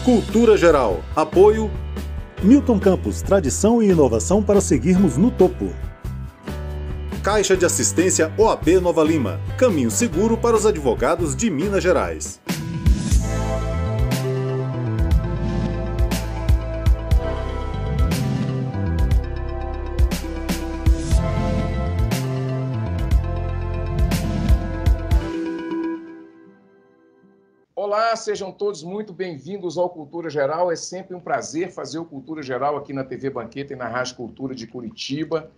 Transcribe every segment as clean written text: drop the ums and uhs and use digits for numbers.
Cultura Geral. Apoio Milton Campos, tradição e inovação para seguirmos no topo. Caixa de Assistência OAB Nova Lima. Caminho seguro para os advogados de Minas Gerais. Olá, sejam todos muito bem-vindos ao Cultura Geral. É sempre um prazer fazer o Cultura Geral aqui na TV Banqueta e na Rádio Cultura de Curitiba.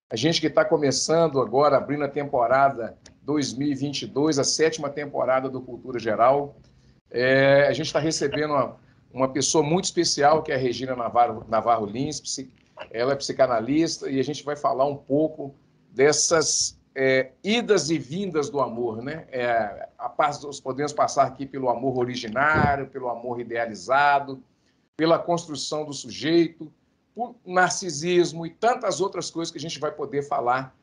A gente que está começando agora, abrindo a temporada 2022, a 7ª temporada do Cultura Geral. A gente está recebendo uma pessoa muito especial, que é a Regina Navarro Lins. Ela é psicanalista e a gente vai falar um pouco dessas idas e vindas do amor, né? Nós podemos passar aqui pelo amor originário, pelo amor idealizado, pela construção do sujeito, por narcisismo e tantas outras coisas que a gente vai poder falar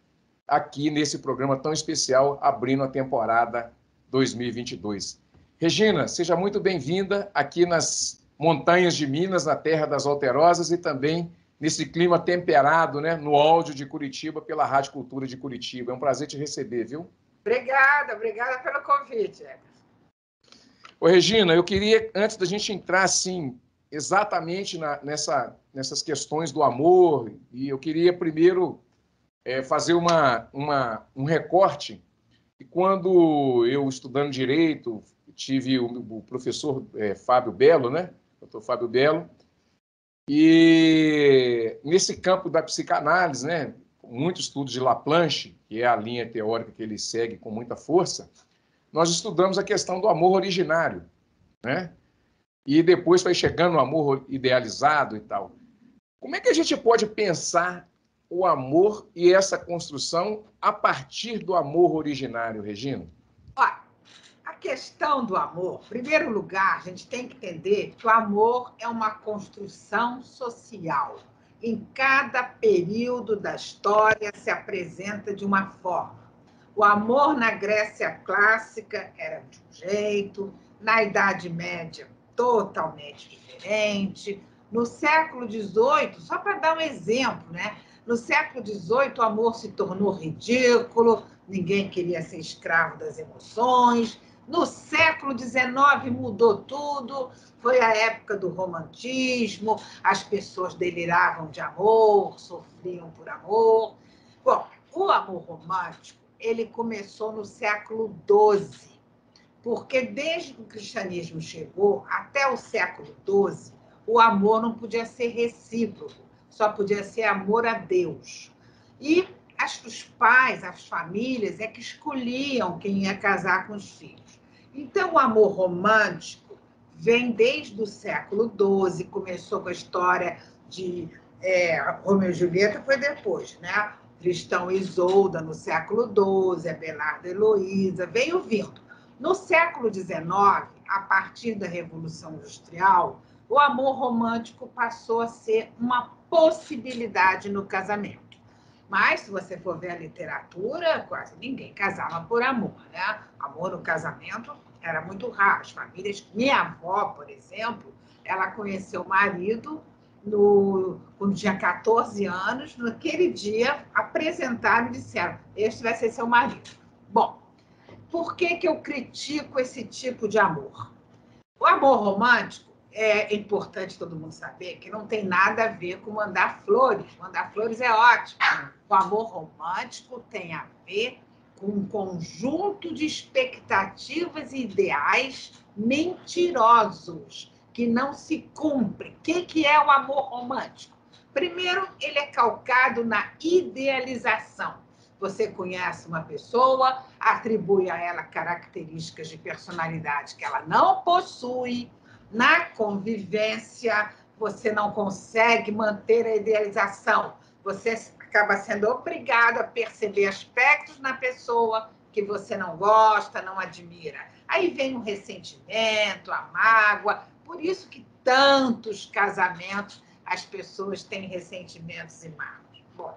aqui nesse programa tão especial, abrindo a temporada 2022. Regina, seja muito bem-vinda aqui nas montanhas de Minas, na terra das Alterosas, e também nesse clima temperado, né, no áudio de Curitiba, pela Rádio Cultura de Curitiba. É um prazer te receber, viu? Obrigada pelo convite. Ô, Regina, eu queria, antes da gente entrar, assim, exatamente nessas questões do amor, e eu queria primeiro fazer um recorte. E quando eu, estudando Direito, tive o professor Fábio Belo, né? Doutor Fábio Belo, e nesse campo da psicanálise, né, muito estudo de Laplanche, que é a linha teórica que ele segue com muita força, nós estudamos a questão do amor originário, né? E depois vai chegando o amor idealizado e tal. Como é que a gente pode pensar o amor e essa construção a partir do amor originário, Regina? Olha, a questão do amor, em primeiro lugar, a gente tem que entender que o amor é uma construção social. Em cada período da história se apresenta de uma forma. O amor na Grécia clássica era de um jeito, na Idade Média totalmente diferente. No século XVIII, só para dar um exemplo, né? No século XVIII, o amor se tornou ridículo, ninguém queria ser escravo das emoções. No século XIX mudou tudo, foi a época do romantismo, as pessoas deliravam de amor, sofriam por amor. Bom, o amor romântico, ele começou no século XII, porque desde que o cristianismo chegou até o século XII, o amor não podia ser recíproco, só podia ser amor a Deus. E os pais, as famílias, é que escolhiam quem ia casar com os filhos. Então, o amor romântico vem desde o século XII, começou com a história de Romeu e Julieta, foi depois, né? Tristão e Isolda, no século XII, Abelardo e Heloísa, veio vindo. No século XIX, a partir da Revolução Industrial, o amor romântico passou a ser uma possibilidade no casamento. Mas, se você for ver a literatura, quase ninguém casava por amor, né? Amor no casamento era muito raro. As famílias... Minha avó, por exemplo, ela conheceu o marido quando tinha 14 anos. Naquele dia, apresentaram e disseram: este vai ser seu marido. Bom, por que eu critico esse tipo de amor? O amor romântico, é importante todo mundo saber que não tem nada a ver com mandar flores. Mandar flores é ótimo. O amor romântico tem a ver com um conjunto de expectativas e ideais mentirosos que não se cumprem. O que é o amor romântico? Primeiro, ele é calcado na idealização. Você conhece uma pessoa, atribui a ela características de personalidade que ela não possui. Na convivência, você não consegue manter a idealização. Você acaba sendo obrigado a perceber aspectos na pessoa que você não gosta, não admira. Aí vem o ressentimento, a mágoa. Por isso que tantos casamentos as pessoas têm ressentimentos e mágoas. Bom,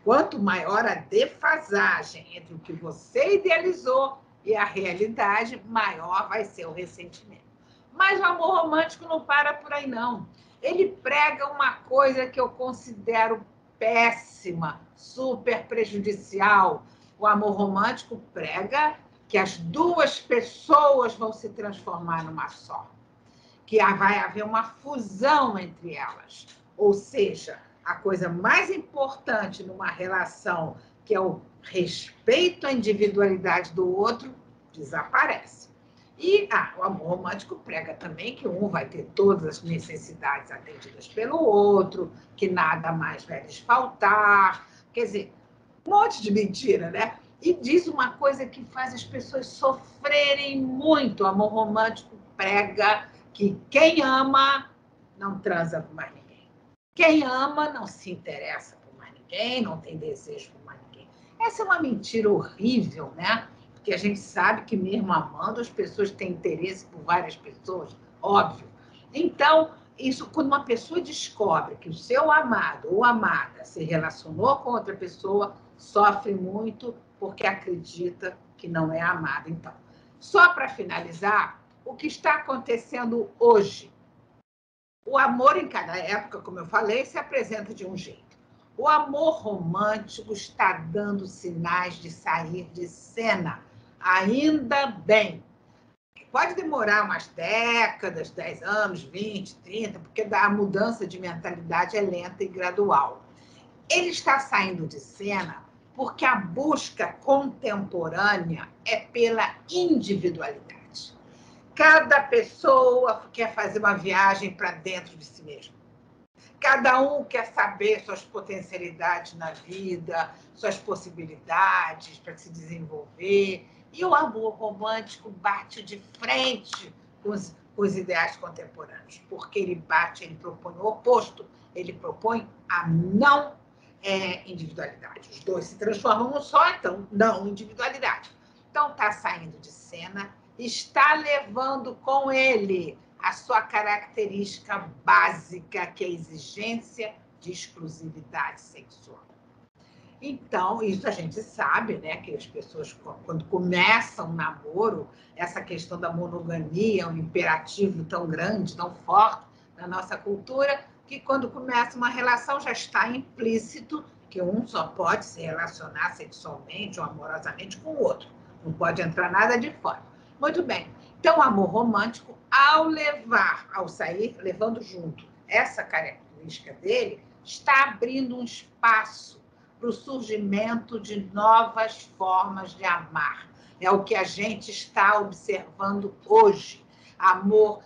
quanto maior a defasagem entre o que você idealizou e a realidade, maior vai ser o ressentimento. Mas o amor romântico não para por aí, não. Ele prega uma coisa que eu considero péssima, super prejudicial. O amor romântico prega que as duas pessoas vão se transformar numa só, que vai haver uma fusão entre elas. Ou seja, a coisa mais importante numa relação, que é o respeito à individualidade do outro, desaparece. E o amor romântico prega também que um vai ter todas as necessidades atendidas pelo outro, que nada mais vai lhes faltar. Quer dizer, um monte de mentira, né? E diz uma coisa que faz as pessoas sofrerem muito. O amor romântico prega que quem ama não transa com mais ninguém. Quem ama não se interessa por mais ninguém, não tem desejo por mais ninguém. Essa é uma mentira horrível, né? Porque a gente sabe que mesmo amando, as pessoas têm interesse por várias pessoas, óbvio. Então, isso, quando uma pessoa descobre que o seu amado ou amada se relacionou com outra pessoa, sofre muito porque acredita que não é amada. Então, só para finalizar, o que está acontecendo hoje? O amor em cada época, como eu falei, se apresenta de um jeito. O amor romântico está dando sinais de sair de cena. Ainda bem. Pode demorar umas décadas, 10 anos, 20, 30, porque a mudança de mentalidade é lenta e gradual. Ele está saindo de cena porque a busca contemporânea é pela individualidade. Cada pessoa quer fazer uma viagem para dentro de si mesmo. Cada um quer saber suas potencialidades na vida, suas possibilidades para se desenvolver. E o amor romântico bate de frente com os ideais contemporâneos, porque ele propõe o oposto, ele propõe a não individualidade. Os dois se transformam num só, então, não individualidade. Então, está saindo de cena, está levando com ele a sua característica básica, que é a exigência de exclusividade sexual. Então, isso a gente sabe, né, que as pessoas, quando começam um namoro, essa questão da monogamia é um imperativo tão grande, tão forte na nossa cultura, que quando começa uma relação já está implícito que um só pode se relacionar sexualmente ou amorosamente com o outro. Não pode entrar nada de fora. Muito bem. Então, o amor romântico, ao sair, levando junto essa característica dele, está abrindo um espaço para o surgimento de novas formas de amar. É o que a gente está observando hoje. Amor,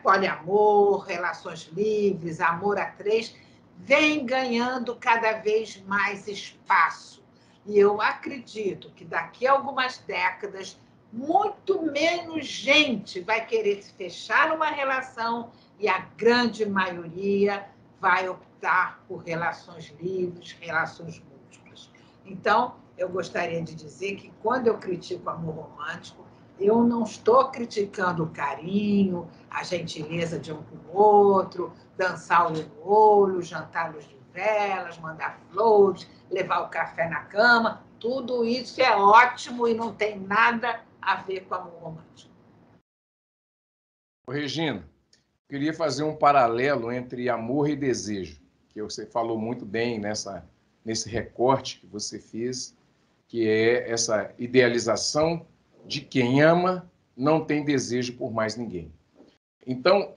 poliamor, relações livres, amor a três, vem ganhando cada vez mais espaço. E eu acredito que daqui a algumas décadas, muito menos gente vai querer se fechar numa relação e a grande maioria vai optar por relações livres, relações múltiplas. Então, eu gostaria de dizer que quando eu critico o amor romântico, eu não estou criticando o carinho, a gentileza de um com o outro, dançar o no olho, jantar à luz de velas, mandar flores, levar o café na cama. Tudo isso é ótimo e não tem nada a ver com amor romântico. Regina, queria fazer um paralelo entre amor e desejo, que você falou muito bem nesse recorte que você fez, que é essa idealização de quem ama não tem desejo por mais ninguém. Então,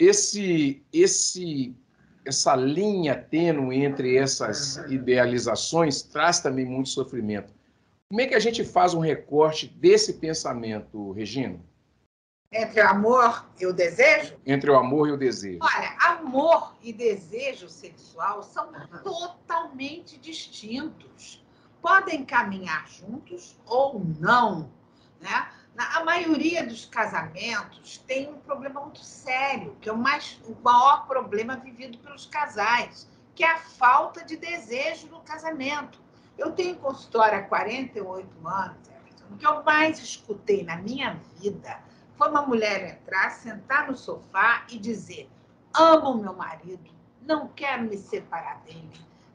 essa linha tênue entre essas idealizações traz também muito sofrimento. Como é que a gente faz um recorte desse pensamento, Regina? Entre o amor e o desejo? Entre o amor e o desejo. Olha, amor e desejo sexual são totalmente distintos. Podem caminhar juntos ou não, né? A maioria dos casamentos tem um problema muito sério, que é o maior problema vivido pelos casais, que é a falta de desejo no casamento. Eu tenho consultório há 48 anos, o que eu mais escutei na minha vida foi uma mulher entrar, sentar no sofá e dizer: amo o meu marido, não quero me separar dele.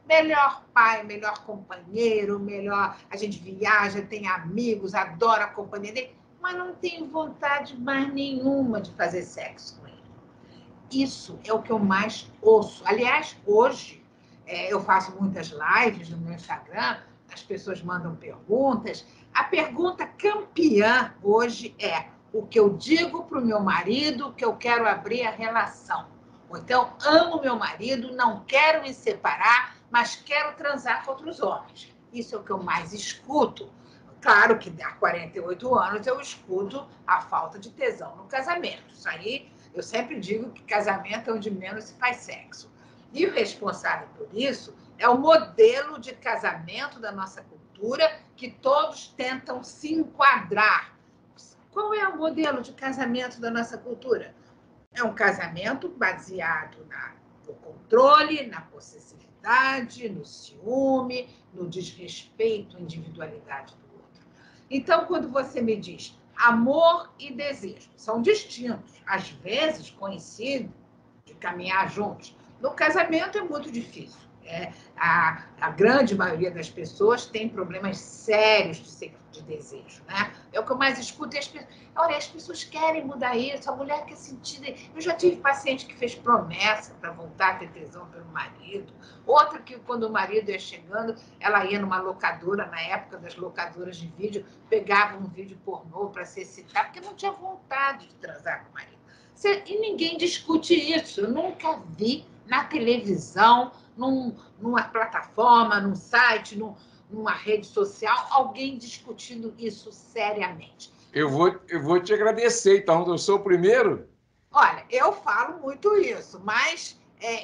Melhor pai, melhor companheiro, melhor. A gente viaja, tem amigos, adora a companhia dele, mas não tenho vontade mais nenhuma de fazer sexo com ele. isso é o que eu mais ouço. Aliás, hoje, eu faço muitas lives no meu Instagram, as pessoas mandam perguntas. A pergunta campeã hoje é: o que eu digo para o meu marido que eu quero abrir a relação? Ou então, amo meu marido, não quero me separar, mas quero transar com outros homens. Isso é o que eu mais escuto. Claro que há 48 anos eu escuto a falta de tesão no casamento. Isso aí, eu sempre digo que casamento é onde menos se faz sexo. E o responsável por isso é o modelo de casamento da nossa cultura que todos tentam se enquadrar. Qual é o modelo de casamento da nossa cultura? É um casamento baseado no controle, na possessividade, no ciúme, no desrespeito à individualidade do outro. Então, quando você me diz amor e desejo, são distintos, às vezes coincidem de caminhar juntos. No casamento é muito difícil. A grande maioria das pessoas tem problemas sérios de desejo, né? É o que eu mais escuto. Olha, as pessoas querem mudar isso, a mulher quer sentir... Eu já tive paciente que fez promessa para voltar a ter tesão pelo marido, outra que, quando o marido ia chegando, ela ia numa locadora, na época das locadoras de vídeo, pegava um vídeo pornô para se excitar, porque não tinha vontade de transar com o marido. E ninguém discute isso. Eu nunca vi na televisão, numa plataforma, num site, numa rede social, alguém discutindo isso seriamente. Eu vou te agradecer, então. Eu sou o primeiro? Olha, eu falo muito isso, mas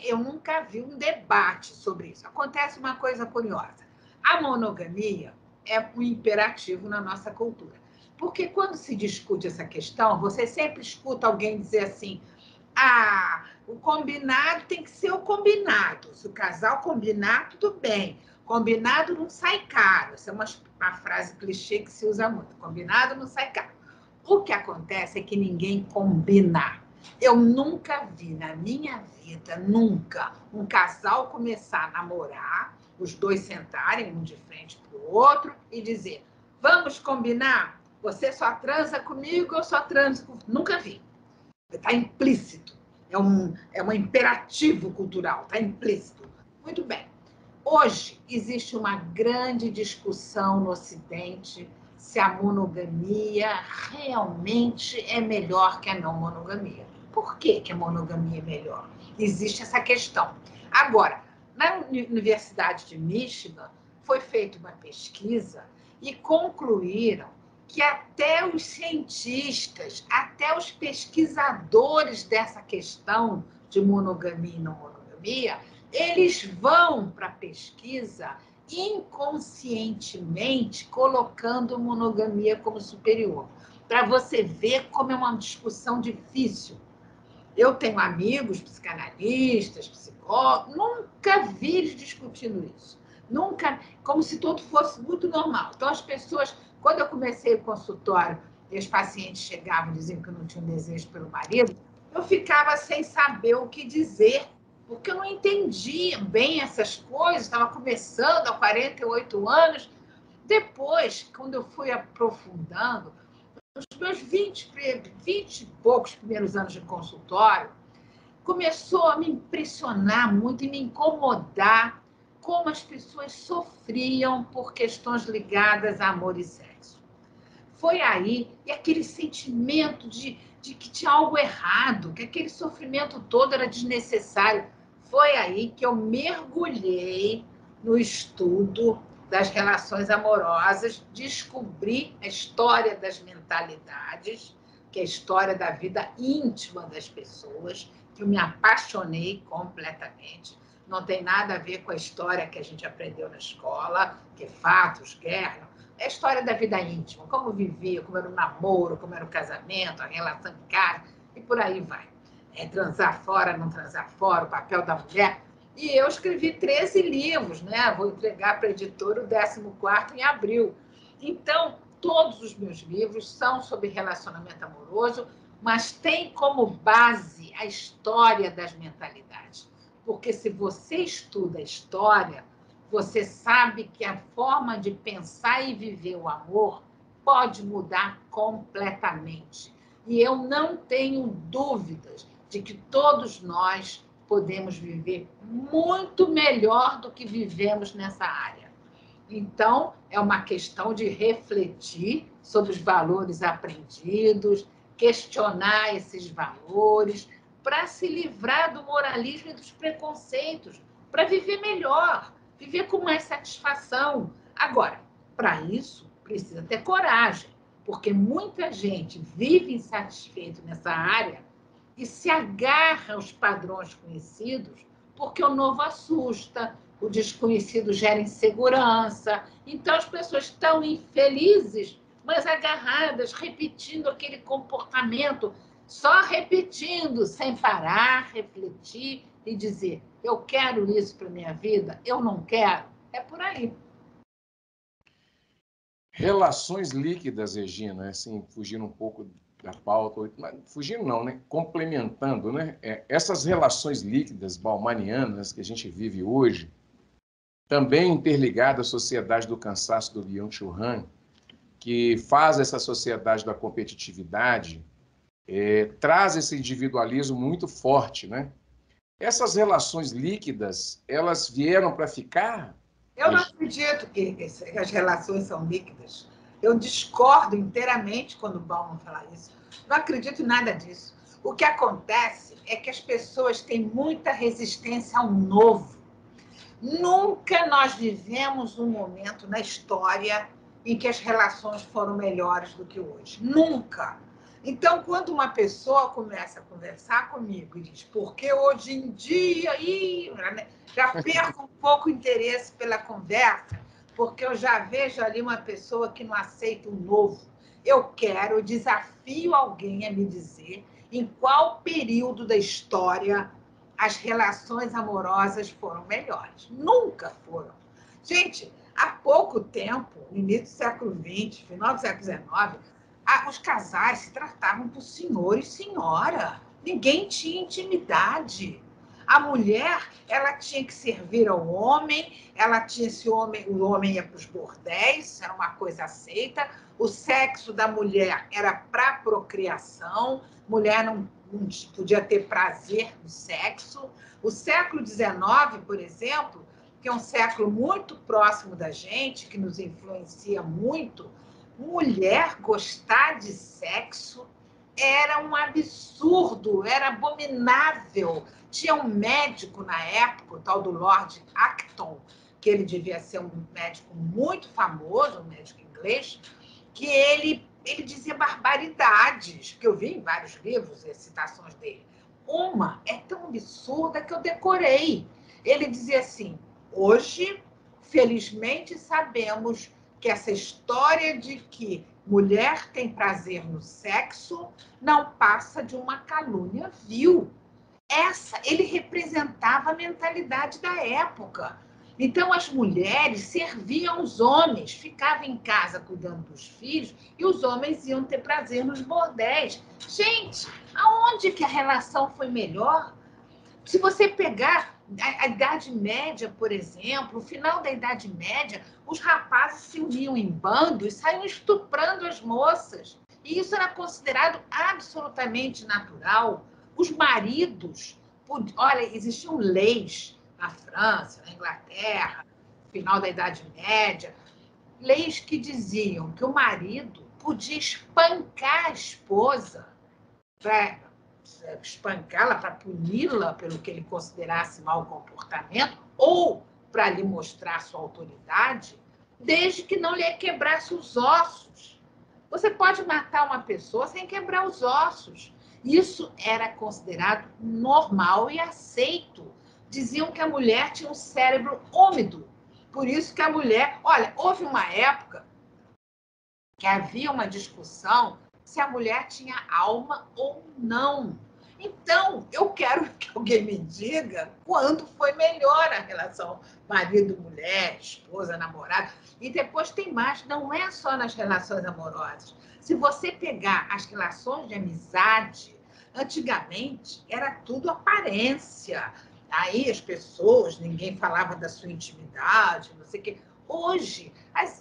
eu nunca vi um debate sobre isso. Acontece uma coisa curiosa. A monogamia é um imperativo na nossa cultura. Porque quando se discute essa questão, você sempre escuta alguém dizer assim: o combinado tem que ser o combinado. Se o casal combinar, tudo bem. Combinado não sai caro. Essa é uma frase clichê que se usa muito. Combinado não sai caro. O que acontece é que ninguém combina. Eu nunca vi na minha vida, nunca, um casal começar a namorar, os dois sentarem um de frente para o outro e dizer: vamos combinar? Você só transa comigo, eu só transo com... Nunca vi. Está implícito. É um imperativo cultural, está implícito. Muito bem. Hoje existe uma grande discussão no Ocidente se a monogamia realmente é melhor que a não monogamia. Por que a monogamia é melhor? Existe essa questão. Agora, na Universidade de Michigan, foi feita uma pesquisa e concluíram que até os cientistas, até os pesquisadores dessa questão de monogamia e não monogamia, eles vão para a pesquisa inconscientemente colocando monogamia como superior, para você ver como é uma discussão difícil. Eu tenho amigos psicanalistas, psicólogos, nunca vi eles discutindo isso. Nunca, como se tudo fosse muito normal. Então, as pessoas, quando eu comecei o consultório e os pacientes chegavam e diziam que não tinham desejo pelo marido, eu ficava sem saber o que dizer, porque eu não entendia bem essas coisas, estava começando há 48 anos. Depois, quando eu fui aprofundando, nos meus 20 e poucos primeiros anos de consultório, começou a me impressionar muito e me incomodar como as pessoas sofriam por questões ligadas a amor e sexo. Foi aí, e aquele sentimento de que tinha algo errado, que aquele sofrimento todo era desnecessário. Foi aí que eu mergulhei no estudo das relações amorosas, descobri a história das mentalidades, que é a história da vida íntima das pessoas, que eu me apaixonei completamente. Não tem nada a ver com a história que a gente aprendeu na escola, que é fatos, guerra. É a história da vida íntima, como vivia, como era o namoro, como era o casamento, a relação em casa, e por aí vai. Transar fora, não transar fora, o papel da mulher. E eu escrevi 13 livros, né? Vou entregar para a editora o 14º em abril. Então, todos os meus livros são sobre relacionamento amoroso, mas tem como base a história das mentalidades. Porque se você estuda a história, você sabe que a forma de pensar e viver o amor pode mudar completamente. E eu não tenho dúvidas de que todos nós podemos viver muito melhor do que vivemos nessa área. Então, é uma questão de refletir sobre os valores aprendidos, questionar esses valores, para se livrar do moralismo e dos preconceitos, para viver melhor, viver com mais satisfação. Agora, para isso, precisa ter coragem, porque muita gente vive insatisfeito nessa área e se agarra aos padrões conhecidos, porque o novo assusta, o desconhecido gera insegurança. Então, as pessoas estão infelizes, mas agarradas, repetindo aquele comportamento, só repetindo, sem parar, refletir e dizer: eu quero isso para a minha vida, eu não quero. É por aí. Relações líquidas, Regina, assim, fugindo um pouco da pauta, fugindo não, né? Complementando, né? Essas relações líquidas baumanianas que a gente vive hoje, também interligada à sociedade do cansaço do Byung-Chul Han, que faz essa sociedade da competitividade, traz esse individualismo muito forte, né? Essas relações líquidas, elas vieram para ficar? Eu não acredito que as relações são líquidas. Eu discordo inteiramente quando o Bauman fala isso. Não acredito em nada disso. O que acontece é que as pessoas têm muita resistência ao novo. Nunca nós vivemos um momento na história em que as relações foram melhores do que hoje. Nunca. Então, quando uma pessoa começa a conversar comigo e diz, porque hoje em dia, já perco um pouco o interesse pela conversa, porque eu já vejo ali uma pessoa que não aceita o novo. Eu desafio alguém a me dizer em qual período da história as relações amorosas foram melhores. Nunca foram. Gente, há pouco tempo, no início do século XX, final do século XIX, os casais se tratavam por senhor e senhora. Ninguém tinha intimidade. A mulher, ela tinha que servir ao homem, o homem ia para os bordéis, era uma coisa aceita. O sexo da mulher era para procriação, mulher não podia ter prazer no sexo. O século XIX, por exemplo, que é um século muito próximo da gente, que nos influencia muito, mulher gostar de sexo era um absurdo, era abominável. Tinha um médico na época, o tal do Lord Acton, que ele devia ser um médico muito famoso, um médico inglês, que ele dizia barbaridades, que eu vi em vários livros, as citações dele. Uma é tão absurda que eu decorei. Ele dizia assim: hoje, felizmente, sabemos que essa história de que mulher tem prazer no sexo não passa de uma calúnia vil. Ele representava a mentalidade da época. Então, as mulheres serviam os homens, ficavam em casa cuidando dos filhos e os homens iam ter prazer nos bordéis. Gente, aonde que a relação foi melhor? Se você pegar a Idade Média, por exemplo, o final da Idade Média, os rapazes se uniam em bando e saíam estuprando as moças. E isso era considerado absolutamente natural. Os maridos, olha, existiam leis na França, na Inglaterra, no final da Idade Média, leis que diziam que o marido podia espancar a esposa para espancá-la, para puni-la pelo que ele considerasse mau comportamento, ou para lhe mostrar sua autoridade, desde que não lhe quebrasse os ossos. Você pode matar uma pessoa sem quebrar os ossos. Isso era considerado normal e aceito. Diziam que a mulher tinha um cérebro úmido. Por isso que a mulher... Olha, houve uma época que havia uma discussão se a mulher tinha alma ou não. Então, eu quero que alguém me diga quando foi melhor a relação marido-mulher, esposa-namorada. E depois tem mais, não é só nas relações amorosas. Se você pegar as relações de amizade, antigamente era tudo aparência. Aí as pessoas, ninguém falava da sua intimidade, não sei o quê. Hoje,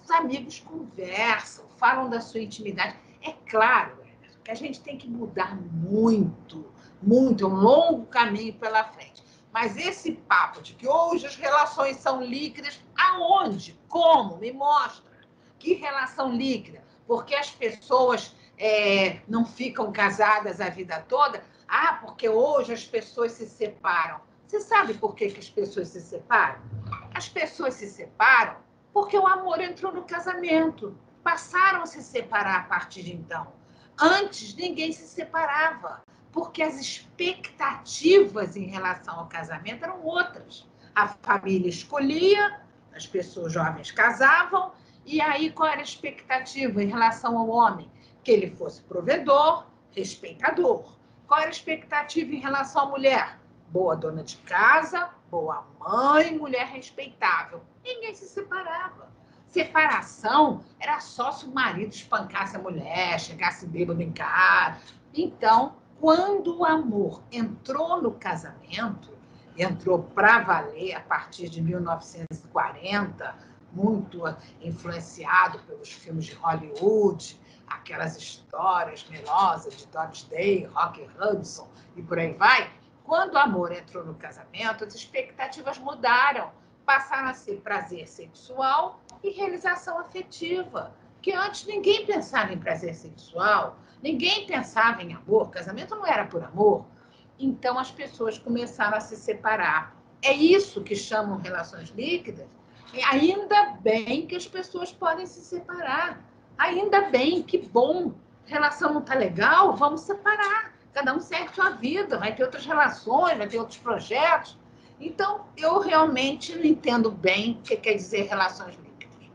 os amigos conversam, falam da sua intimidade. É claro que a gente tem que mudar muito muito, um longo caminho pela frente. Mas esse papo de que hoje as relações são líquidas, aonde? Como? Me mostra. Que relação líquida? Porque as pessoas não ficam casadas a vida toda? Ah, porque hoje as pessoas se separam. Você sabe por que as pessoas se separam? As pessoas se separam porque o amor entrou no casamento. Passaram a se separar a partir de então. Antes, ninguém se separava, porque as expectativas em relação ao casamento eram outras. A família escolhia, as pessoas jovens casavam, e aí qual era a expectativa em relação ao homem? Que ele fosse provedor, respeitador. Qual era a expectativa em relação à mulher? Boa dona de casa, boa mãe, mulher respeitável. Ninguém se separava. Separação era só se o marido espancasse a mulher, chegasse bêbado em casa. Então, quando o amor entrou no casamento, entrou para valer a partir de 1940, muito influenciado pelos filmes de Hollywood, aquelas histórias melosas de Doris Day, Rock Hudson e por aí vai. Quando o amor entrou no casamento, as expectativas mudaram, passaram a ser prazer sexual e realização afetiva, que antes ninguém pensava em prazer sexual, ninguém pensava em amor, casamento não era por amor. Então as pessoas começaram a se separar. É isso que chamam relações líquidas. E ainda bem que as pessoas podem se separar. Ainda bem, que bom. Relação não está legal, vamos separar. Cada um segue sua vida, vai ter outras relações, vai ter outros projetos. Então, eu realmente não entendo bem o que quer dizer relações líquidas.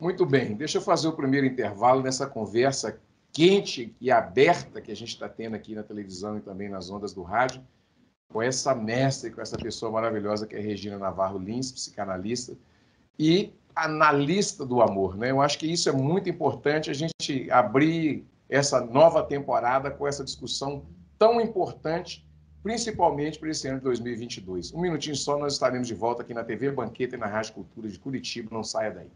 Muito bem, deixa eu fazer o primeiro intervalo nessa conversa quente e aberta que a gente está tendo aqui na televisão e também nas ondas do rádio, com essa mestre, com essa pessoa maravilhosa que é Regina Navarro Lins, psicanalista e analista do amor, né? Eu acho que isso é muito importante, a gente abrir essa nova temporada com essa discussão tão importante, principalmente para esse ano de 2022. Um minutinho só, nós estaremos de volta aqui na TV Banqueta e na Rádio Cultura de Curitiba. Não saia daí.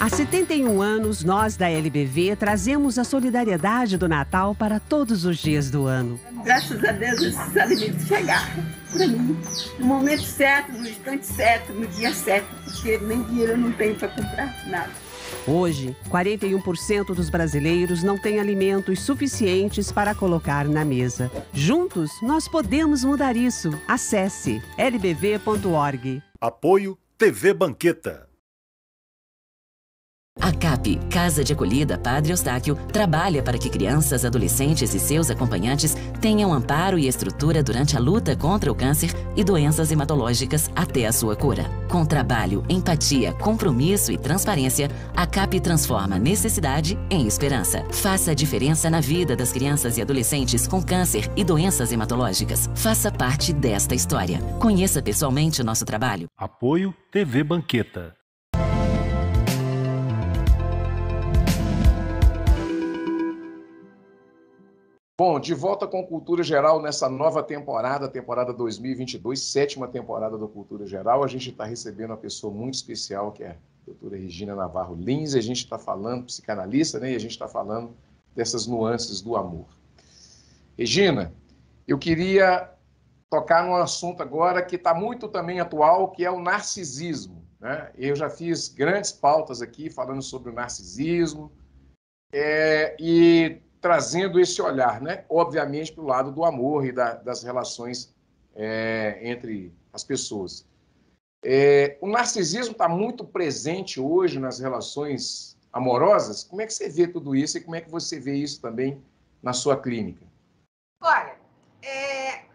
Há 71 anos, nós da LBV trazemos a solidariedade do Natal para todos os dias do ano. Graças a Deus, esses alimentos chegaram para mim no momento certo, no instante certo, no dia certo, porque nem dinheiro eu não tenho para comprar nada. Hoje, 41% dos brasileiros não têm alimentos suficientes para colocar na mesa. Juntos, nós podemos mudar isso. Acesse lbv.org. Apoio TV Banqueta. A CAP, Casa de Acolhida Padre Eustáquio, trabalha para que crianças, adolescentes e seus acompanhantes tenham amparo e estrutura durante a luta contra o câncer e doenças hematológicas até a sua cura. Com trabalho, empatia, compromisso e transparência, a CAP transforma necessidade em esperança. Faça a diferença na vida das crianças e adolescentes com câncer e doenças hematológicas. Faça parte desta história. Conheça pessoalmente o nosso trabalho. Apoio TV Banqueta. Bom, de volta com Cultura Geral nessa nova temporada 2022, 7ª temporada do Cultura Geral. A gente está recebendo uma pessoa muito especial, que é a doutora Regina Navarro Lins. A gente está falando, psicanalista, né? E a gente está falando dessas nuances do amor. Regina, eu queria tocar num assunto agora que está muito também atual, que é o narcisismo, né? Eu já fiz grandes pautas aqui falando sobre o narcisismo e trazendo esse olhar, né? Obviamente, para o lado do amor e das relações entre as pessoas. O narcisismo está muito presente hoje nas relações amorosas. Como é que você vê tudo isso e como é que você vê isso também na sua clínica? Olha,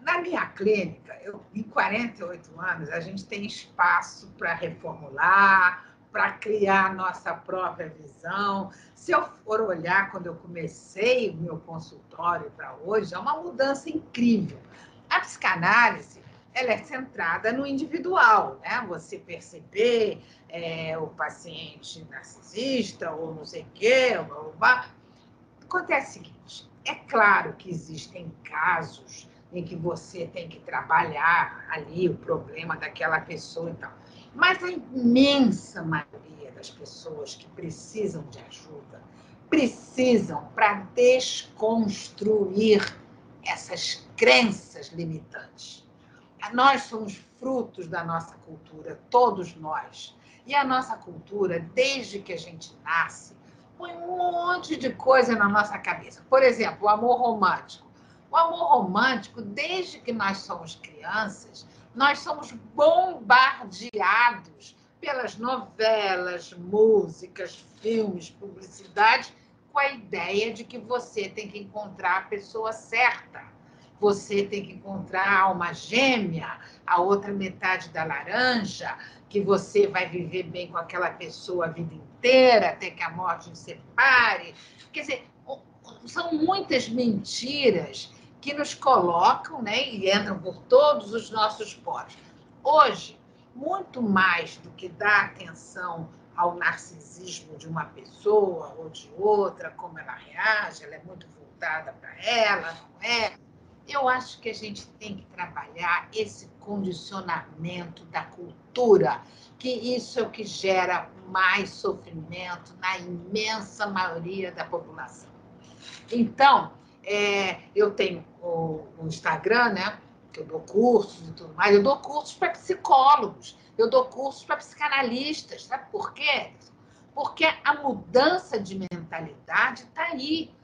na minha clínica, em 48 anos, a gente tem espaço para reformular, para criar a nossa própria visão. Se eu for olhar, quando eu comecei o meu consultório para hoje, é uma mudança incrível. A psicanálise, ela é centrada no individual, né? Você perceber o paciente narcisista ou não sei o quê. Acontece o seguinte, é claro que existem casos em que você tem que trabalhar ali o problema daquela pessoa e tal. Mas a imensa maioria das pessoas que precisam de ajuda precisam para desconstruir essas crenças limitantes. Nós somos frutos da nossa cultura, todos nós. E a nossa cultura, desde que a gente nasce, põe um monte de coisa na nossa cabeça. Por exemplo, o amor romântico. O amor romântico, desde que nós somos crianças, nós somos bombardeados pelas novelas, músicas, filmes, publicidades, com a ideia de que você tem que encontrar a pessoa certa. Você tem que encontrar a alma gêmea, a outra metade da laranja, que você vai viver bem com aquela pessoa a vida inteira, até que a morte nos separe. Quer dizer, são muitas mentiras que nos colocam, né, e entram por todos os nossos poros. Hoje, muito mais do que dar atenção ao narcisismo de uma pessoa ou de outra, como ela reage, ela é muito voltada para ela, não é? Eu acho que a gente tem que trabalhar esse condicionamento da cultura, que isso é o que gera mais sofrimento na imensa maioria da população. Então, eu tenho o Instagram, né? Que eu dou cursos e tudo mais. Eu dou cursos para psicólogos, eu dou cursos para psicanalistas. Sabe por quê? Porque a mudança de mentalidade está aí.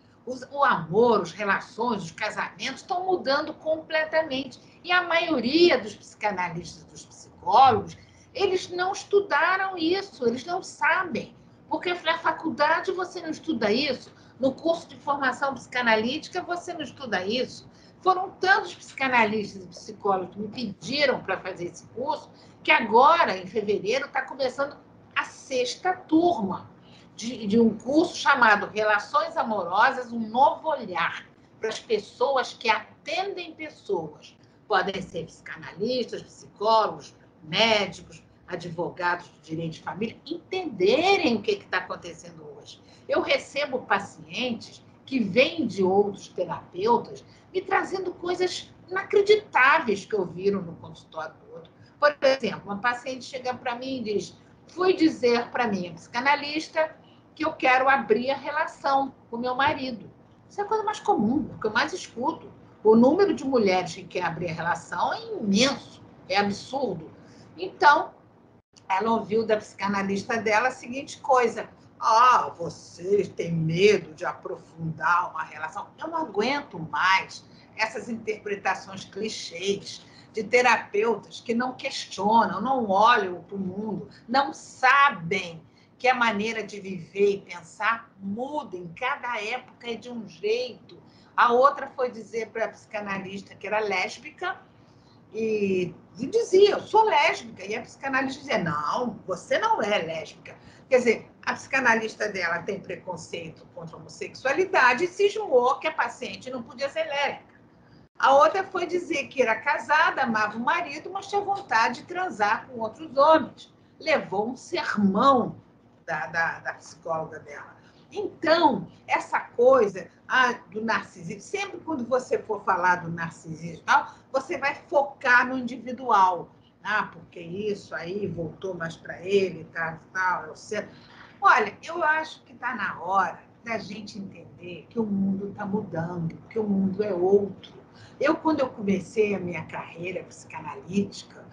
O amor, as relações, os casamentos estão mudando completamente. E a maioria dos psicanalistas, dos psicólogos, eles não estudaram isso, eles não sabem. Porque na faculdade você não estuda isso, no curso de formação psicanalítica você não estuda isso. Foram tantos psicanalistas e psicólogos que me pediram para fazer esse curso, que agora, em fevereiro, está começando a 6ª turma de um curso chamado Relações Amorosas, um Novo Olhar, para as pessoas que atendem pessoas. Podem ser psicanalistas, psicólogos, médicos, advogados de direito de família, entenderem o que está acontecendo hoje. Eu recebo pacientes que vêm de outros terapeutas me trazendo coisas inacreditáveis que ouviram no consultório do outro. Por exemplo, uma paciente chega para mim e diz: fui dizer para minha psicanalista que eu quero abrir a relação com meu marido. Isso é a coisa mais comum, o que eu mais escuto. O número de mulheres que querem abrir a relação é imenso, é absurdo. Então, ela ouviu da psicanalista dela a seguinte coisa: você tem medo de aprofundar uma relação? Eu não aguento mais essas interpretações clichês de terapeutas que não questionam, não olham para o mundo, não sabem que a maneira de viver e pensar muda em cada época é de um jeito. A outra foi dizer para a psicanalista que era lésbica e dizia: eu sou lésbica. E a psicanalista dizia: não, você não é lésbica. Quer dizer, a psicanalista dela tem preconceito contra a homossexualidade e cismou que a paciente não podia ser lésbica. A outra foi dizer que era casada, amava o marido, mas tinha vontade de transar com outros homens. Levou um sermão da psicóloga dela. Então, essa coisa do narcisismo, sempre quando você for falar do narcisismo, você vai focar no individual. Porque isso aí voltou mais para ele, tal, é o centro. Olha, eu acho que está na hora da gente entender que o mundo está mudando, que o mundo é outro. Quando eu comecei a minha carreira psicanalítica,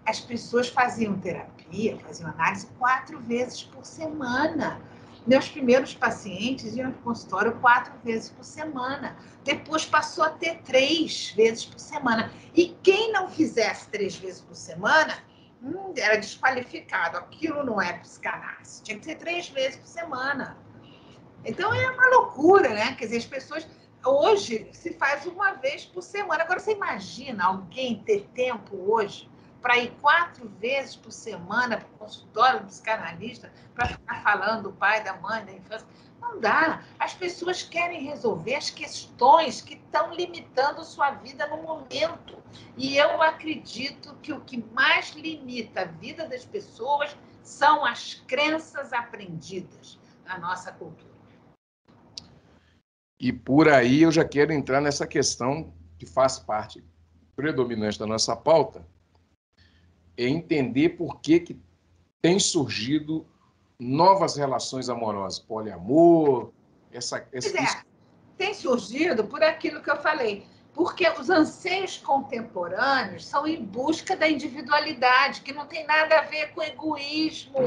as pessoas faziam terapia, faziam análise 4 vezes por semana. Meus primeiros pacientes iam no consultório 4 vezes por semana. Depois passou a ter 3 vezes por semana. E quem não fizesse 3 vezes por semana era desqualificado. Aquilo não é psicanálise. Tinha que ser 3 vezes por semana. Então é uma loucura, né? Quer dizer, as pessoas... Hoje se faz 1 vez por semana. Agora, você imagina alguém ter tempo hoje para ir 4 vezes por semana para o consultório do psicanalista para ficar falando do pai, da mãe, da infância? Não dá. As pessoas querem resolver as questões que estão limitando sua vida no momento. E eu acredito que o que mais limita a vida das pessoas são as crenças aprendidas na nossa cultura. E por aí eu já quero entrar nessa questão que faz parte predominante da nossa pauta, é entender por que tem surgido novas relações amorosas, poliamor, tem surgido por aquilo que eu falei, porque os anseios contemporâneos são em busca da individualidade, que não tem nada a ver com egoísmo.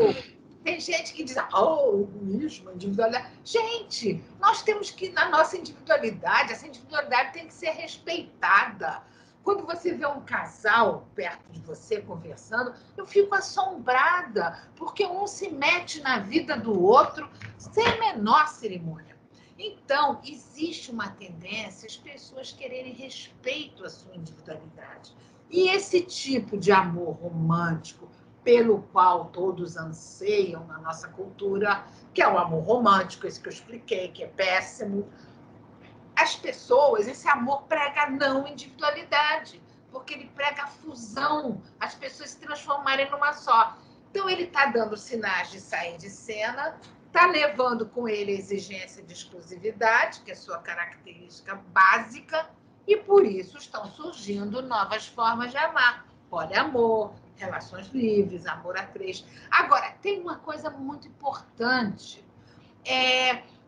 Tem gente que diz, egoísmo, individualidade. Gente, nós temos que, na nossa individualidade, essa individualidade tem que ser respeitada. Quando você vê um casal perto de você conversando, eu fico assombrada, porque um se mete na vida do outro sem a menor cerimônia. Então, existe uma tendência as pessoas quererem respeito à sua individualidade. E esse tipo de amor romântico, pelo qual todos anseiam na nossa cultura, que é o amor romântico, esse que eu expliquei, que é péssimo, as pessoas, esse amor prega não individualidade, porque ele prega a fusão, as pessoas se transformarem numa só. Então, ele está dando sinais de sair de cena, está levando com ele a exigência de exclusividade, que é sua característica básica, e por isso estão surgindo novas formas de amar. Poliamor, relações livres, amor a três. Agora, tem uma coisa muito importante.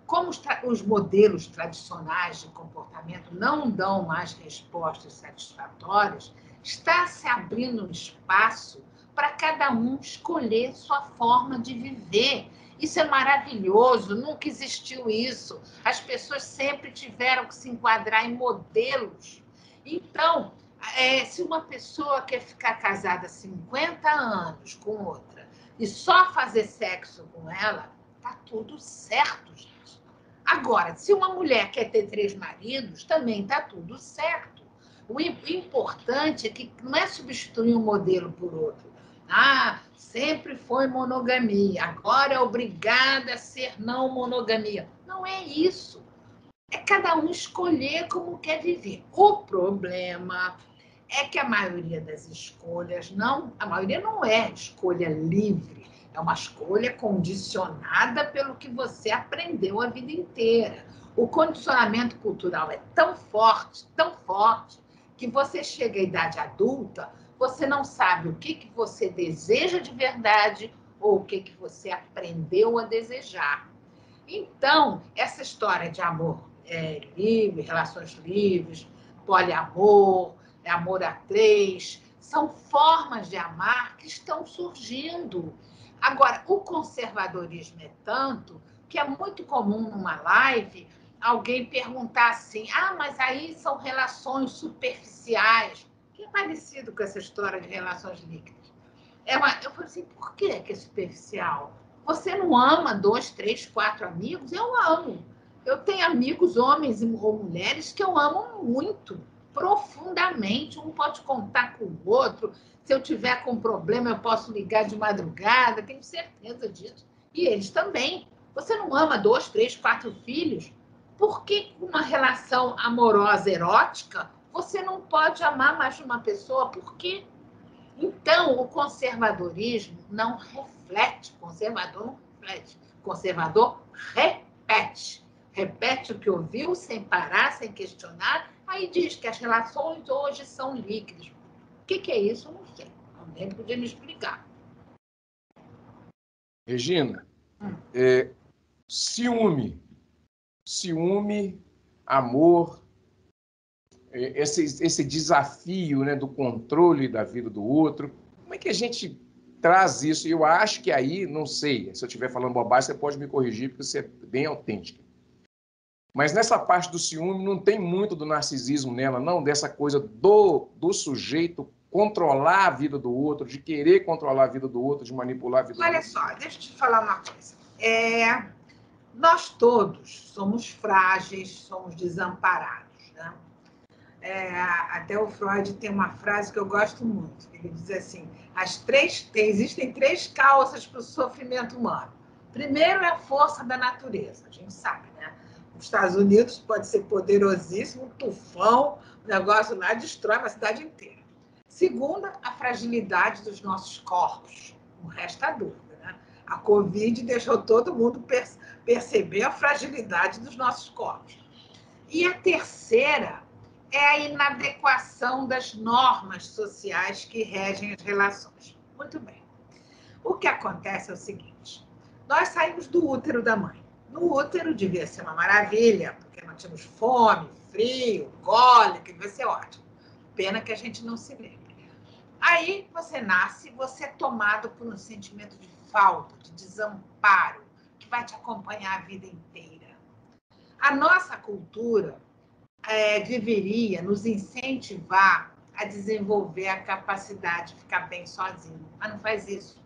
Como os modelos tradicionais de comportamento não dão mais respostas satisfatórias, está se abrindo um espaço para cada um escolher sua forma de viver. Isso é maravilhoso, nunca existiu isso. As pessoas sempre tiveram que se enquadrar em modelos. Então, se uma pessoa quer ficar casada há 50 anos com outra e só fazer sexo com ela, está tudo certo, gente. Agora, se uma mulher quer ter 3 maridos, também está tudo certo. O importante é que não é substituir um modelo por outro. Sempre foi monogamia, agora é obrigada a ser não monogamia. Não é isso. É cada um escolher como quer viver. O problema é que a maioria das escolhas a maioria não é escolha livre, é uma escolha condicionada pelo que você aprendeu a vida inteira. O condicionamento cultural é tão forte, que você chega à idade adulta, você não sabe o que você deseja de verdade ou o que você aprendeu a desejar. Então, essa história de amor livre, relações livres, poliamor, amor a três, são formas de amar que estão surgindo. Agora, o conservadorismo é tanto que é muito comum numa live alguém perguntar assim, mas aí são relações superficiais, que é parecido com essa história de relações líquidas. Eu falei assim, por que é superficial? Você não ama 2, 3, 4 amigos? Eu amo. Eu tenho amigos, homens ou mulheres, que eu amo muito, profundamente. Um pode contar com o outro. Se eu tiver com problema, eu posso ligar de madrugada, tenho certeza disso. E eles também. Você não ama 2, 3, 4 filhos? Por que uma relação amorosa, erótica, você não pode amar mais de uma pessoa? Por quê? Então, o conservadorismo não reflete. Conservador não reflete. Conservador repete. Repete o que ouviu, sem parar, sem questionar. Aí diz que as relações hoje são líquidas. O que é isso? Eu não sei. Alguém podia me explicar. Regina, ciúme, amor, esse desafio, né, do controle da vida do outro, como é que a gente traz isso? Eu acho que aí, não sei, se eu estiver falando bobagem, você pode me corrigir, porque você é bem autêntica. Mas nessa parte do ciúme não tem muito do narcisismo nela, não, dessa coisa do sujeito controlar a vida do outro, de querer controlar a vida do outro, de manipular a vida do outro. Olha só, deixa eu te falar uma coisa. Nós todos somos frágeis, somos desamparados, né? Até o Freud tem uma frase que eu gosto muito. Ele diz assim, existem 3 causas para o sofrimento humano. Primeiro é a força da natureza, a gente sabe, né? Os Estados Unidos pode ser poderosíssimo, um tufão, o negócio lá destrói uma cidade inteira. Segunda, a fragilidade dos nossos corpos. Não resta dúvida, né? A Covid deixou todo mundo perceber a fragilidade dos nossos corpos. E a terceira é a inadequação das normas sociais que regem as relações. Muito bem. O que acontece é o seguinte: nós saímos do útero da mãe. No útero devia ser uma maravilha, porque nós tínhamos fome, frio, cólica, devia ser ótimo. Pena que a gente não se lembra. Aí você nasce, você é tomado por um sentimento de falta, de desamparo, que vai te acompanhar a vida inteira. A nossa cultura deveria nos incentivar a desenvolver a capacidade de ficar bem sozinho, mas não faz isso.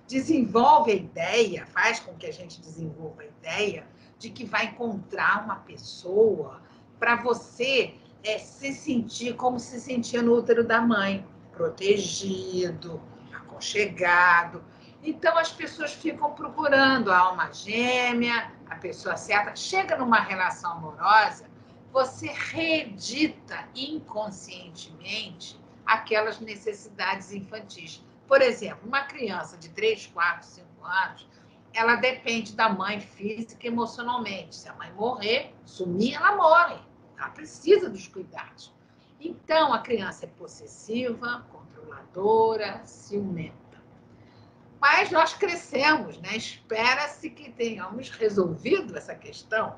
Desenvolve a ideia, faz com que a gente desenvolva a ideia de que vai encontrar uma pessoa para você se sentir como se sentia no útero da mãe, protegido, aconchegado. Então, as pessoas ficam procurando a alma gêmea, a pessoa certa. Chega numa relação amorosa, você reedita inconscientemente aquelas necessidades infantis. Por exemplo, uma criança de 3, 4, 5 anos, ela depende da mãe física e emocionalmente. Se a mãe morrer, sumir, ela morre. Ela precisa dos cuidados. Então, a criança é possessiva, controladora, ciumenta. Mas nós crescemos, né? Espera-se que tenhamos resolvido essa questão.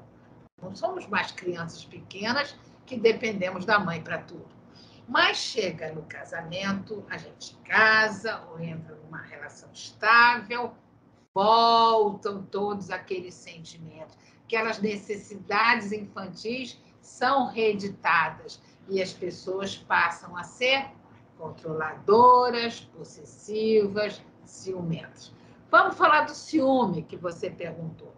Não somos mais crianças pequenas que dependemos da mãe para tudo. Mas chega no casamento, a gente casa ou entra numa relação estável, voltam todos aqueles sentimentos, aquelas necessidades infantis são reeditadas e as pessoas passam a ser controladoras, possessivas, ciumentas. Vamos falar do ciúme que você perguntou.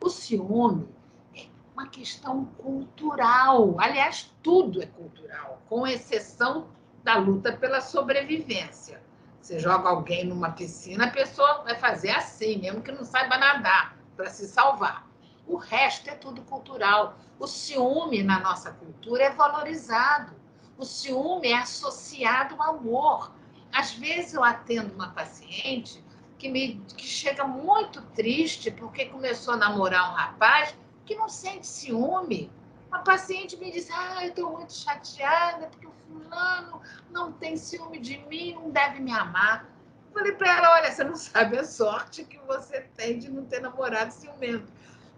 O ciúme é uma questão cultural. Aliás, tudo é cultural, com exceção da luta pela sobrevivência. Você joga alguém numa piscina, a pessoa vai fazer assim, mesmo que não saiba nadar, para se salvar. O resto é tudo cultural. O ciúme na nossa cultura é valorizado. O ciúme é associado ao amor. Às vezes eu atendo uma paciente que chega muito triste porque começou a namorar um rapaz que não sente ciúme. Uma paciente me disse, eu estou muito chateada porque o fulano não tem ciúme de mim, não deve me amar. Eu falei para ela, olha, você não sabe a sorte que você tem de não ter namorado ciumento.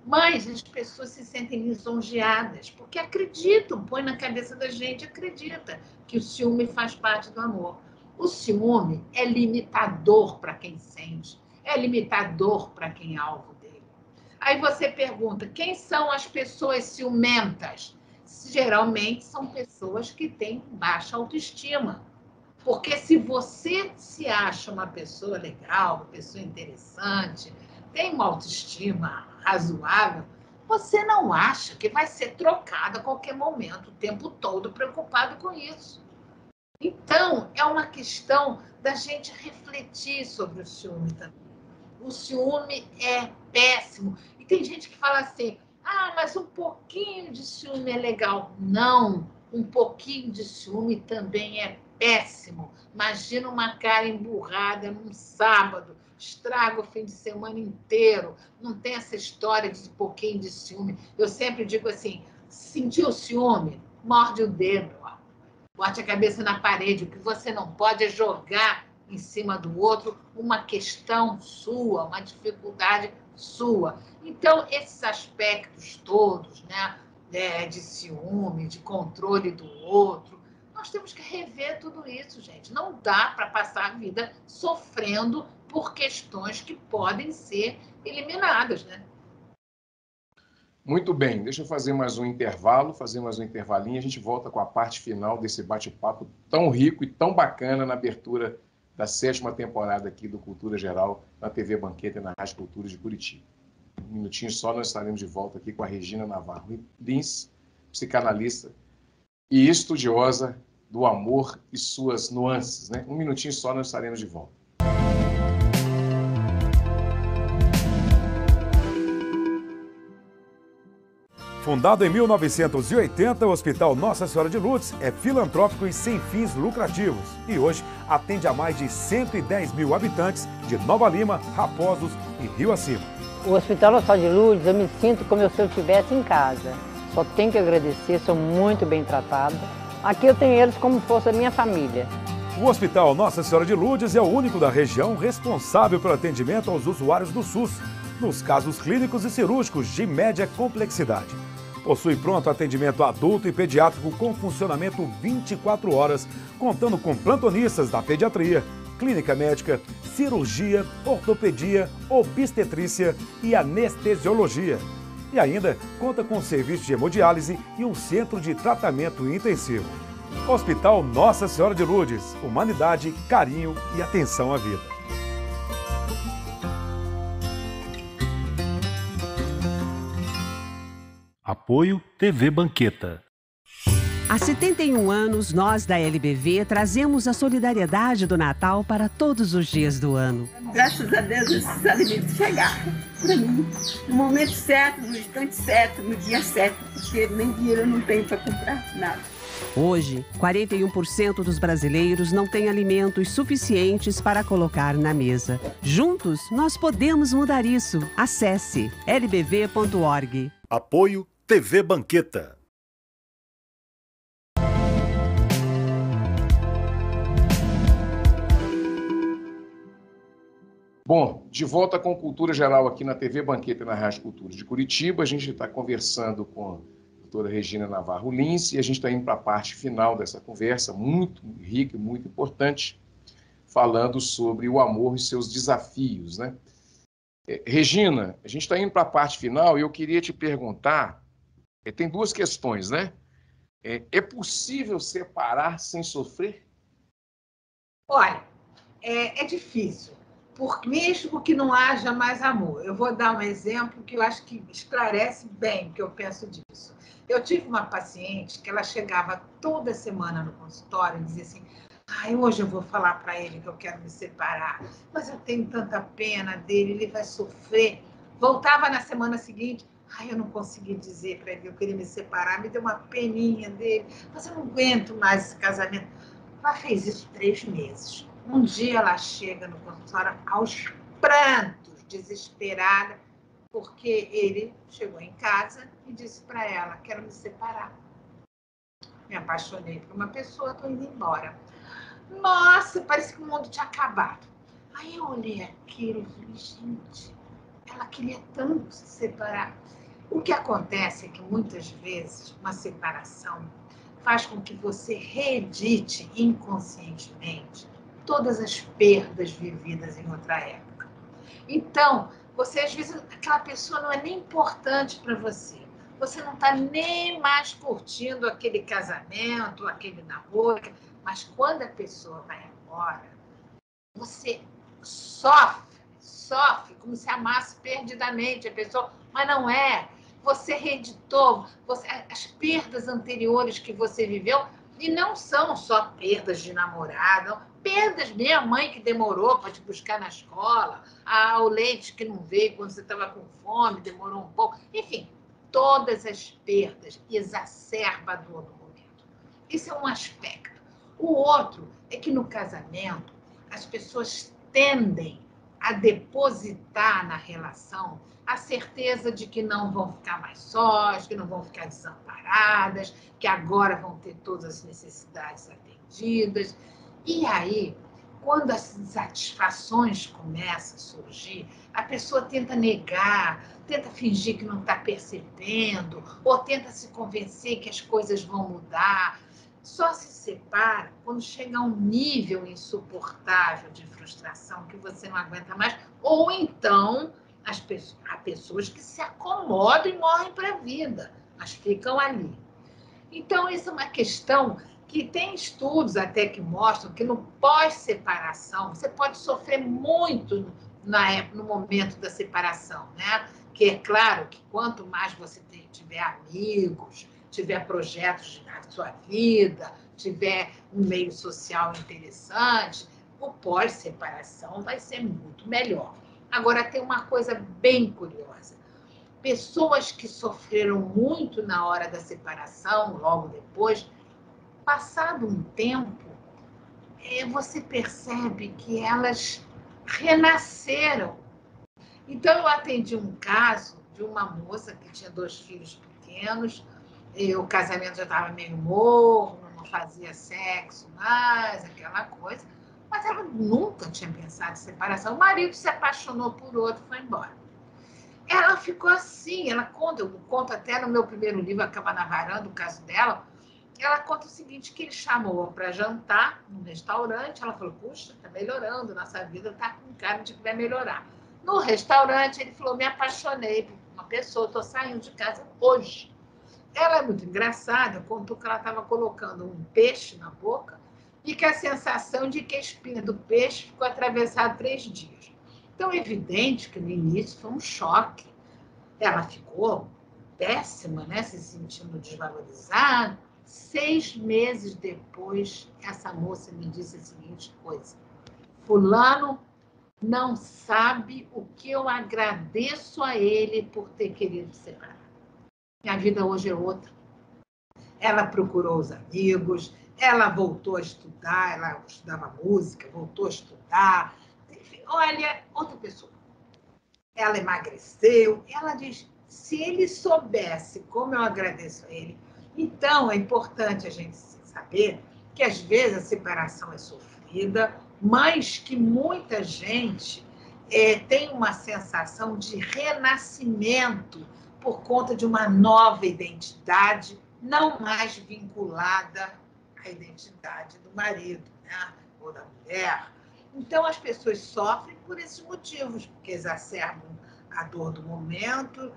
Mas as pessoas se sentem lisonjeadas, porque acreditam, põe na cabeça da gente, acredita que o ciúme faz parte do amor. O ciúme é limitador para quem sente, é limitador para quem é alvo dele. Aí você pergunta, quem são as pessoas ciumentas? Geralmente são pessoas que têm baixa autoestima. Porque se você se acha uma pessoa legal, uma pessoa interessante, tem uma autoestima razoável, você não acha que vai ser trocada a qualquer momento, o tempo todo preocupado com isso. Então, é uma questão da gente refletir sobre o ciúme também. O ciúme é péssimo. E tem gente que fala assim, mas um pouquinho de ciúme é legal. Não, um pouquinho de ciúme também é péssimo. Imagina uma cara emburrada num sábado, estraga o fim de semana inteiro. Não tem essa história de um pouquinho de ciúme. Eu sempre digo assim, sentiu o ciúme? Morde o dedo, bote a cabeça na parede. O que você não pode é jogar em cima do outro uma questão sua, uma dificuldade sua. Então, esses aspectos todos, né, de ciúme, de controle do outro, nós temos que rever tudo isso, gente. Não dá para passar a vida sofrendo por questões que podem ser eliminadas, né? Muito bem, deixa eu fazer mais um intervalo, intervalinho, a gente volta com a parte final desse bate-papo tão rico e tão bacana na abertura da 7ª temporada aqui do Cultura Geral na TV Banqueta e na Rádio Cultura de Curitiba. Um minutinho só, nós estaremos de volta aqui com a Regina Navarro Lins, psicanalista e estudiosa do amor e suas nuances, né? Um minutinho só, nós estaremos de volta. Fundado em 1980, o Hospital Nossa Senhora de Lourdes é filantrópico e sem fins lucrativos e hoje atende a mais de 110 mil habitantes de Nova Lima, Raposos e Rio Acima. O Hospital Nossa Senhora de Lourdes, eu me sinto como se eu estivesse em casa. Só tenho que agradecer, sou muito bem tratada. Aqui eu tenho eles como se fosse a minha família. O Hospital Nossa Senhora de Lourdes é o único da região responsável pelo atendimento aos usuários do SUS, nos casos clínicos e cirúrgicos de média complexidade. Possui pronto atendimento adulto e pediátrico com funcionamento 24 horas, contando com plantonistas da pediatria, clínica médica, cirurgia, ortopedia, obstetrícia e anestesiologia. E ainda conta com serviço de hemodiálise e um centro de tratamento intensivo. Hospital Nossa Senhora de Lourdes, humanidade, carinho e atenção à vida. Apoio TV Banqueta. Há 71 anos, nós da LBV trazemos a solidariedade do Natal para todos os dias do ano. Graças a Deus esses alimentos chegaram para mim no momento certo, no instante certo, no dia certo, porque nem dinheiro eu não tenho para comprar nada. Hoje, 41% dos brasileiros não têm alimentos suficientes para colocar na mesa. Juntos, nós podemos mudar isso. Acesse lbv.org. Apoio TV Banqueta. Bom, de volta com Cultura Geral aqui na TV Banqueta e na Rádio Cultura de Curitiba. A gente está conversando com a doutora Regina Navarro Lins e a gente está indo para a parte final dessa conversa, muito rica e muito importante, falando sobre o amor e seus desafios, né? Regina, a gente está indo para a parte final e eu queria te perguntar, tem duas questões, né? É possível separar sem sofrer? Olha, é difícil, mesmo que não haja mais amor. Eu vou dar um exemplo que eu acho que esclarece bem o que eu penso disso. Eu tive uma paciente que ela chegava toda semana no consultório e dizia assim: hoje eu vou falar para ele que eu quero me separar, mas eu tenho tanta pena dele, ele vai sofrer. Voltava na semana seguinte: eu não consegui dizer para ele que eu queria me separar, me deu uma peninha dele, mas eu não aguento mais esse casamento. Ela fez isso 3 meses. Um dia ela chega no consultório aos prantos, desesperada, porque ele chegou em casa e disse para ela: quero me separar. Me apaixonei por uma pessoa, estou indo embora. Nossa, parece que o mundo tinha acabado. Aí eu olhei aquilo e falei: gente, ela queria tanto se separar. O que acontece é que muitas vezes uma separação faz com que você reedite inconscientemente todas as perdas vividas em outra época. Então, você às vezes, aquela pessoa não é nem importante para você. Você não está nem mais curtindo aquele casamento, aquele namoro, mas quando a pessoa vai embora, você sofre como se amasse perdidamente a pessoa, mas não é. Você reeditou as perdas anteriores que você viveu, e não são só perdas de namorado, não. Perdas mesmo, a mãe que demorou para te buscar na escola, o leite que não veio quando você estava com fome, demorou um pouco, enfim, todas as perdas exacerba a dor do momento. Isso é um aspecto. O outro é que no casamento as pessoas tendem a depositar na relação a certeza de que não vão ficar mais sós, que não vão ficar desamparadas, que agora vão ter todas as necessidades atendidas. E aí, quando as insatisfações começam a surgir, a pessoa tenta negar, tenta fingir que não está percebendo, ou tenta se convencer que as coisas vão mudar. Só se separa quando chega a um nível insuportável de frustração que você não aguenta mais, ou então há pessoas que se acomodam e morrem para a vida, mas ficam ali. Então, isso é uma questão que tem estudos até que mostram que no pós-separação você pode sofrer muito no momento da separação, né? Que é claro que quanto mais você tiver amigos, tiver projetos na sua vida, tiver um meio social interessante, o pós-separação vai ser muito melhor. Agora, tem uma coisa bem curiosa. Pessoas que sofreram muito na hora da separação, logo depois, passado um tempo, você percebe que elas renasceram. Então, eu atendi um caso de uma moça que tinha 2 filhos pequenos, o casamento já estava meio morno, não fazia sexo mais, aquela coisa, mas ela nunca tinha pensado em separação. O marido se apaixonou por outro e foi embora. Ela ficou assim, ela conta, eu conto até no meu primeiro livro, A Cama na Varanda, o caso dela, ela conta o seguinte, que ele chamou para jantar num restaurante, ela falou, puxa, está melhorando, nossa vida está com cara de que vai melhorar. No restaurante, ele falou, me apaixonei por uma pessoa, estou saindo de casa hoje. Ela é muito engraçada, contou que ela estava colocando um peixe na boca e que a sensação de que a espinha do peixe ficou atravessada 3 dias. Então, é evidente que no início foi um choque. Ela ficou péssima, né? Se sentindo desvalorizada. 6 meses depois, essa moça me disse a seguinte coisa. Fulano não sabe o que eu agradeço a ele por ter querido separar. Minha vida hoje é outra. Ela procurou os amigos, ela voltou a estudar, ela estudava música, voltou a estudar. Olha, outra pessoa. Ela emagreceu. Ela diz, se ele soubesse como eu agradeço a ele. Então, é importante a gente saber que, às vezes, a separação é sofrida, mas que muita gente tem uma sensação de renascimento por conta de uma nova identidade, não mais vinculada à identidade do marido, né? Ou da mulher. Então, as pessoas sofrem por esses motivos, porque exacerbam a dor do momento,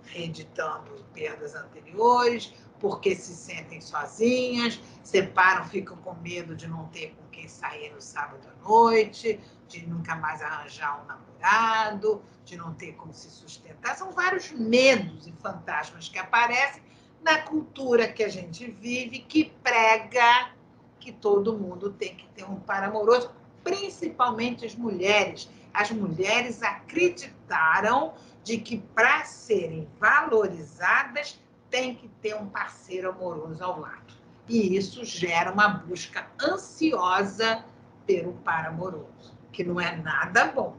reeditando perdas anteriores, porque se sentem sozinhas, separam, ficam com medo de não ter com quem sair no sábado à noite, de nunca mais arranjar um namorado, de não ter como se sustentar. São vários medos e fantasmas que aparecem na cultura que a gente vive, que prega que todo mundo tem que ter um par amoroso, principalmente as mulheres. As mulheres acreditaram de que, para serem valorizadas, tem que ter um parceiro amoroso ao lado. E isso gera uma busca ansiosa pelo par amoroso, que não é nada bom.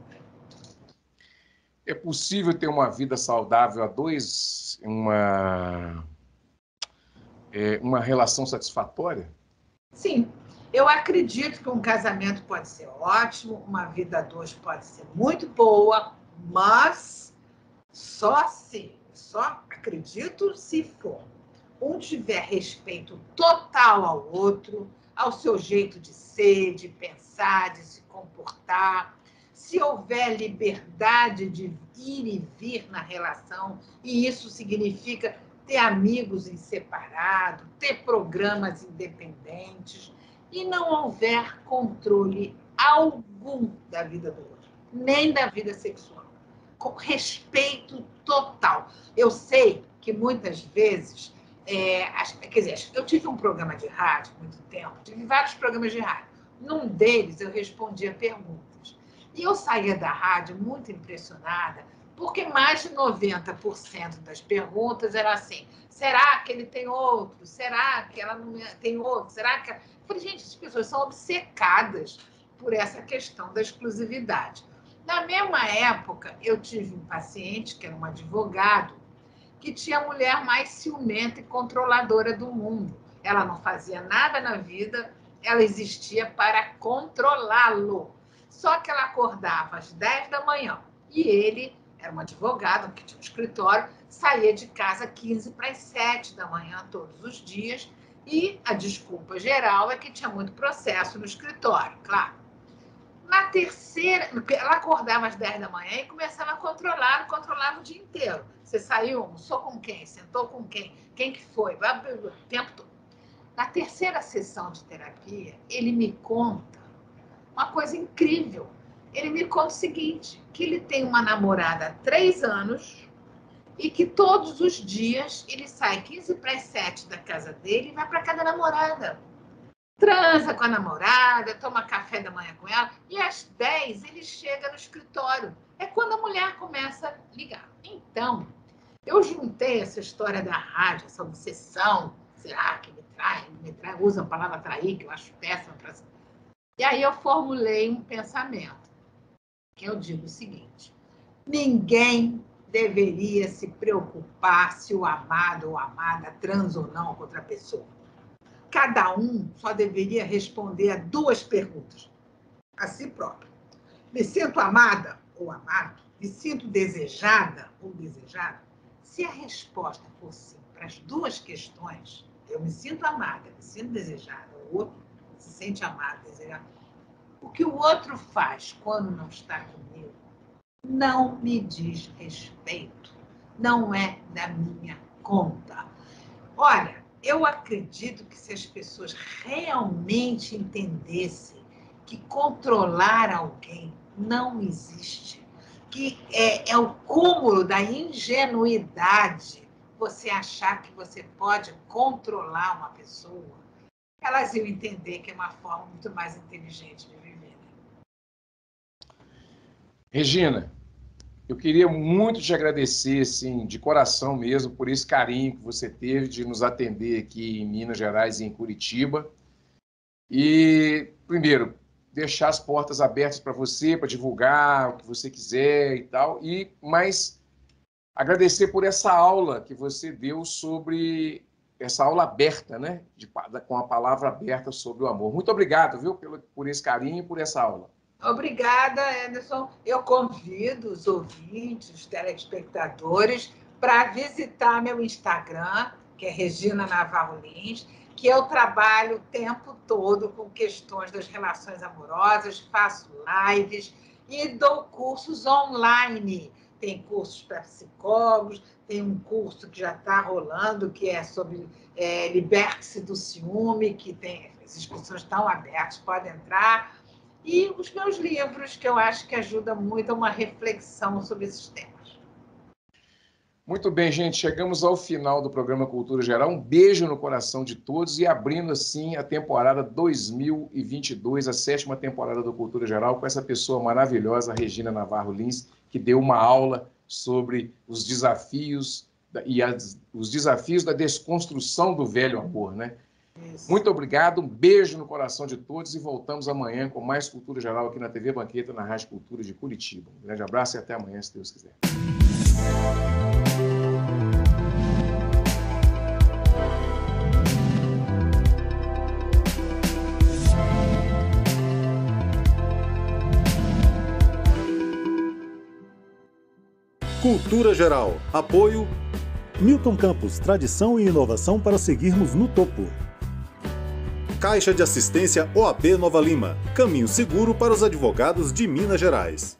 É possível ter uma vida saudável a dois, uma relação satisfatória? Sim, eu acredito que um casamento pode ser ótimo, uma vida a dois pode ser muito boa, mas só acredito se for um tiver respeito total ao outro, ao seu jeito de ser, de pensar, de se comportar, se houver liberdade de ir e vir na relação, e isso significa ter amigos em separado, ter programas independentes, e não houver controle algum da vida do outro, nem da vida sexual, com respeito total. Eu sei que muitas vezes, quer dizer, eu tive um programa de rádio há muito tempo, tive vários programas de rádio. Num deles eu respondia perguntas. E eu saía da rádio muito impressionada, porque mais de 90% das perguntas era assim, será que ele tem outro? Será que ela não tem outro? Será que... Eu falei, gente, as pessoas são obcecadas por essa questão da exclusividade. Na mesma época, eu tive um paciente, que era um advogado, que tinha a mulher mais ciumenta e controladora do mundo. Ela não fazia nada na vida, ela existia para controlá-lo. Só que ela acordava às 10 da manhã e ele era um advogado que tinha um escritório, saía de casa 15 para as 7 da manhã todos os dias e a desculpa geral é que tinha muito processo no escritório, claro. Na terceira, ela acordava às 10 da manhã e começava a controlava o dia inteiro. Você saiu, almoçou com quem? Sentou com quem? Quem que foi? O tempo todo. Na terceira sessão de terapia, ele me conta uma coisa incrível. Ele me conta o seguinte, que ele tem uma namorada há 3 anos e que todos os dias ele sai 15 para as 7 da casa dele e vai para casa da namorada. Transa com a namorada, toma café da manhã com ela e às 10 ele chega no escritório. É quando a mulher começa a ligar. Então, eu juntei essa história da rádio, essa obsessão, será que me trai, usa a palavra trair, que eu acho péssima. E aí eu formulei um pensamento, que eu digo o seguinte, ninguém deveria se preocupar se o amado ou a amada transa ou não com outra pessoa. cada um só deveria responder a 2 perguntas a si próprio. Me sinto amada ou amado? Me sinto desejada ou desejado? Se a resposta for sim para as 2 questões, eu me sinto amada, me sinto desejada, o outro se sente amado, desejado, o que o outro faz quando não está comigo não me diz respeito, não é da minha conta. Olha, eu acredito que se as pessoas realmente entendessem que controlar alguém não existe, que é o cúmulo da ingenuidade você achar que você pode controlar uma pessoa, elas iam entender que é uma forma muito mais inteligente de viver. Regina, eu queria muito te agradecer, assim, de coração mesmo, por esse carinho que você teve de nos atender aqui em Minas Gerais e em Curitiba. E, primeiro, deixar as portas abertas para você, para divulgar o que você quiser e tal, mas agradecer por essa aula que você deu sobre essa aula aberta, né? Com a palavra aberta sobre o amor. Muito obrigado, viu, por esse carinho e por essa aula. Obrigada, Anderson. Eu convido os ouvintes, os telespectadores, para visitar meu Instagram, que é Regina Navarro Lins, que eu trabalho o tempo todo com questões das relações amorosas, faço lives e dou cursos online. Tem cursos para psicólogos, tem um curso que já está rolando, que é sobre liberte-se do ciúme, que tem, as inscrições estão abertas, pode entrar. E os meus livros, que eu acho que ajudam muito a uma reflexão sobre esses temas. Muito bem, gente. Chegamos ao final do programa Cultura Geral. Um beijo no coração de todos e abrindo, assim, a temporada 2022, a 7ª temporada do Cultura Geral, com essa pessoa maravilhosa, Regina Navarro Lins, que deu uma aula sobre os desafios os desafios da desconstrução do velho amor, né? Isso. Muito obrigado, um beijo no coração de todos e voltamos amanhã com mais Cultura Geral aqui na TV Banqueta, na Rádio Cultura de Curitiba. Um grande abraço e até amanhã, se Deus quiser. Cultura Geral. Apoio Milton Campos, tradição e inovação para seguirmos no topo. Caixa de Assistência OAB Nova Lima, caminho seguro para os advogados de Minas Gerais.